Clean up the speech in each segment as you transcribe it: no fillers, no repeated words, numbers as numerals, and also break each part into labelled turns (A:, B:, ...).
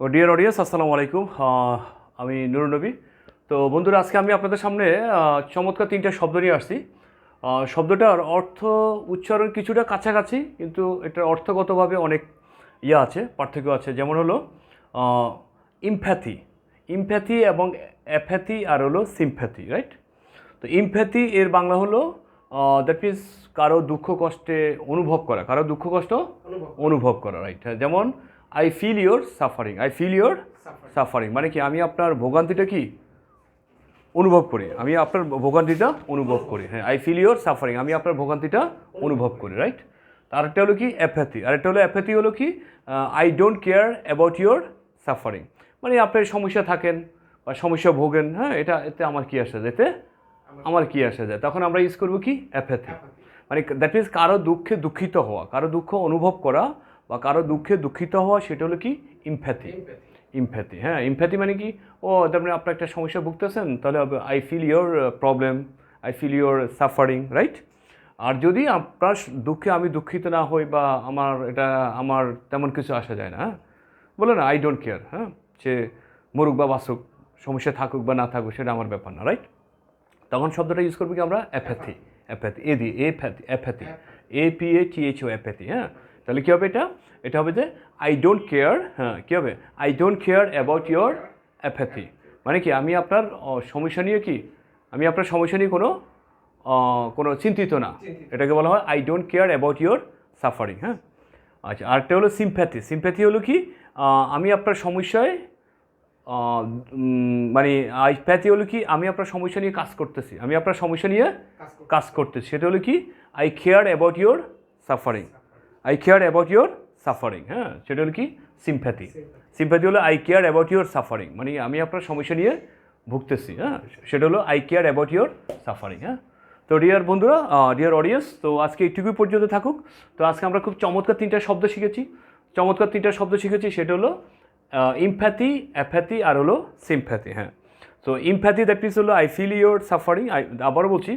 A: Dear audience, আসসালামু আলাইকুম। আমি নুরুন নবী। তো বন্ধুরা, আজকে আমি আপনাদের সামনে চমৎকার তিনটা শব্দ নিয়ে আসছি। শব্দটার অর্থ উচ্চারণ কিছুটা কাছাকাছি, কিন্তু এটার অর্থগতভাবে অনেক আছে, পার্থক্য আছে। যেমন হলো ইমপ্যাথি। ইমপ্যাথি এবং অ্যাপ্যাথি আর হলো সিম্প্যাথি, রাইট? তো ইমপ্যাথি এর বাংলা হলো দ্যাট মিনস কারো দুঃখ কষ্টে অনুভব করা, কারো দুঃখ কষ্ট অনুভব করা, রাইট? যেমন I feel your suffering, I feel your suffering মানে কি আমি আপনার ভোগান্তিটা কি অনুভব করি, আমি আপনার ভোগান্তিটা অনুভব করি। হ্যাঁ, আই ফিল ইয়োর সাফারিং, আমি আপনার ভোগান্তিটা অনুভব করি, রাইট? আরেকটা হলো কি অ্যাপ্যাথি। আরেকটা হলো অ্যাপ্যাথি হলো কি I don't care about your suffering, মানে আপনার সমস্যা থাকেন বা সমস্যা ভোগেন, হ্যাঁ, এতে আমার কি আসে যায়, এতে আমার কি আসে যায়, তখন আমরা ইউজ করবো কি অ্যাপ্যাথি। মানে দ্যাট মিনস কারো দুঃখে দুঃখিত হওয়া, কারো দুঃখ অনুভব করা বা কারো দুঃখে দুঃখিত হওয়া, সেটা হলো কি ইমপ্যাথি। ইমপ্যাথি, হ্যাঁ, ইমপ্যাথি মানে কি তার মানে আপনার একটা সমস্যা ভুগতেছেন, তাহলে I feel your problem, I feel your suffering, right? আর যদি আপনার দুঃখে আমি দুঃখিত না হই বা আমার তেমন কিছু আসা যায় না, হ্যাঁ, বলে না আই ডোন্ট কেয়ার, হ্যাঁ, সে মরুক বা বাসুক, সমস্যা থাকুক বা না থাকুক, সেটা আমার ব্যাপার না, রাইট? তখন শব্দটা ইউজ করবো কি আমরা অ্যাপ্যাথি। অ্যাপ্যাথি এ দিয়ে অ্যাপ্যাথি, APATHO, অ্যাপ্যাথি। হ্যাঁ, তাহলে কী হবে এটা? এটা হবে যে আই ডোন্ট কেয়ার, হ্যাঁ, কী হবে? I don't care about your apathy, মানে কি আমি আপনার সমস্যা নিয়ে আমি আপনার সমস্যা নিয়ে কোনো চিন্তিত না, এটাকে বলা হয় I don't care about your suffering. হ্যাঁ, আচ্ছা, আরেকটা হলো সিম্প্যাথি। সিম্প্যাথি হলো কি আমি আপনার সমস্যায় মানে আইপ্যাথি হলো কি আমি আপনার সমস্যা নিয়ে কাজ করতেছি, আমি আপনার সমস্যা নিয়ে কাজ করতেছি, সেটা হলো কি I care about your suffering, I care about your suffering. হ্যাঁ, সেটা হলো কি সিম্প্যাথি। সিম্প্যাথি হলো I care about your suffering, মানে আমি আপনার সমস্যা নিয়ে ভুগতেছি, হ্যাঁ, সেটা হলো I care about your suffering. হ্যাঁ, তো ডিয়ার বন্ধুরা, ডিয়ার অডিয়েন্স, তো আজকে এইটুকুই পর্যন্ত থাকুক। তো আজকে আমরা খুব চমৎকার তিনটা শব্দ শিখেছি, সেটা হলো ইমপ্যাথি, অ্যাপ্যাথি আর হলো সিম্প্যাথি। হ্যাঁ, তো ইমপ্যাথি দ্যাট মিনস হলো আই ফিল ইয়োর সাফারিং। আবারও বলছি,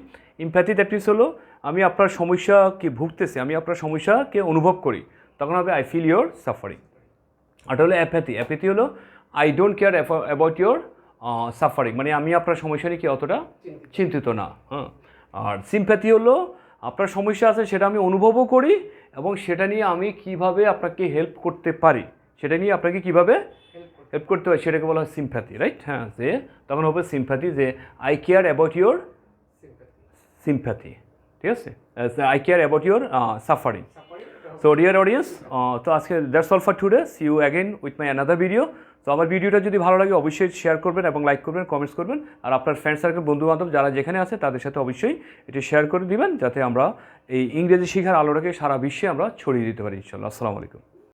A: ইমপ্যাথি দ্যাট মিনস হলো আমি আপনার সমস্যাকে ভুগতেছি, আমি আপনার সমস্যাকে অনুভব করি, তখন হবে আই ফিল ইয়োর সাফারিং। আর হলো অ্যাপ্যাথি। অ্যাপ্যাথি হলো I don't care about your suffering, মানে আমি আপনার সমস্যা নিয়ে কি অতটা চিন্তিত না। হ্যাঁ, আর সিম্প্যাথি হলো আপনার সমস্যা আছে সেটা আমি অনুভবও করি এবং সেটা নিয়ে আমি কিভাবে আপনাকে হেল্প করতে পারি, সেটা নিয়ে আপনাকে কিভাবে হেল্প করতে হয়, সেটাকে বলা হয় সিম্প্যাথি, রাইট? হ্যাঁ, যে তখন হবে সিম্প্যাথি, যে I care about your sympathy, ঠিক আছে? I care about your suffering. So dear audience, তো আজকে that's all for today. See you again with my another video. তো আমার ভিডিওটা যদি ভালো লাগে অবশ্যই শেয়ার করবেন এবং লাইক করবেন, কমেন্টস করবেন, আর আপনার ফ্রেন্ড সার্কেল, বন্ধুবান্ধব যারা যেখানে আছে তাদের সাথে অবশ্যই এটি শেয়ার করে দিবেন, যাতে আমরা এই ইংরেজি শেখার আলোটাকে সারা বিশ্বে আমরা ছড়িয়ে দিতে পারি, ইনশাআল্লাহ। আসসালামু আলাইকুম।